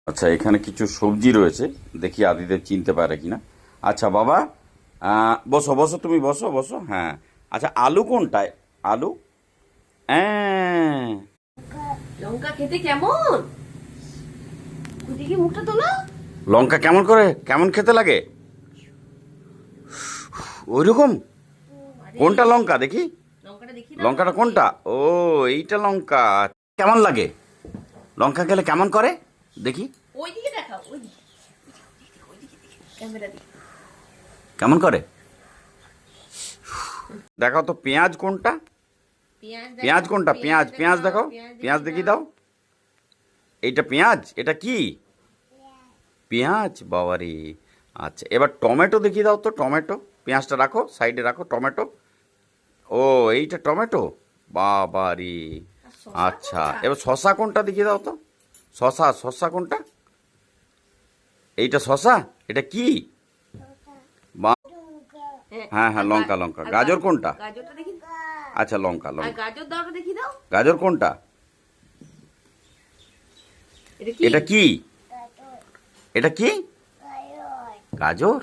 আচ্ছা, এখানে কিছু সবজি রয়েছে, দেখি আদিদেব চিনতে পারে কিনা। আচ্ছা বাবা, বসো বসো, তুমি বসো বসো, হ্যাঁ। আচ্ছা, আলু কোনটায়? আলু, হ্যাঁ। লঙ্কা খেতে কেমন? ওদিকে মুখটা তোলো। লঙ্কা কেমন করে, কেমন খেতে লাগে? ওই রকম? আরে, কোনটা লঙ্কা দেখি? লঙ্কাটা দেখি না লঙ্কাটা কোনটা? ও, এইটা লঙ্কা। কেমন লাগে লঙ্কা খেলে, কেমন করে দেখি? ওইদিকে দেখাও, ওইদিকে ওইদিকে ক্যামেরা দিয়ে। কেমন করে দেখাও তো। পেঁয়াজ কোনটা? পেঁয়াজ কোনটা? পেঁয়াজ, পেঁয়াজ দেখাও, পেঁয়াজ দেখি দাও। এইটা পেঁয়াজ? এটা কি পেঁয়াজ? বাবারে। আচ্ছা, এবার টমেটো দেখিয়ে দাও তো, টমেটো। পেঁয়াজটা রাখো, সাইডে রাখো, টমেটো। ও, এইটা টমেটো, বাবারে। আর শসা আচ্ছা, কোনটা? এবার শশা কোনটা দেখিয়ে দাও তো। শশা, শশা কোনটা? এইটা শশা? এটা কি? বা, হ্যাঁ হ্যাঁ, লঙ্কা লঙ্কা। গাজর কোনটা? গাজরটা দেখি। আচ্ছা, লঙ্কা আর লঙ্কা। গাজর দাওটা দেখি দাও। গাজর কোনটা? এটা কি? এটা কি? এটা কি? গাজর।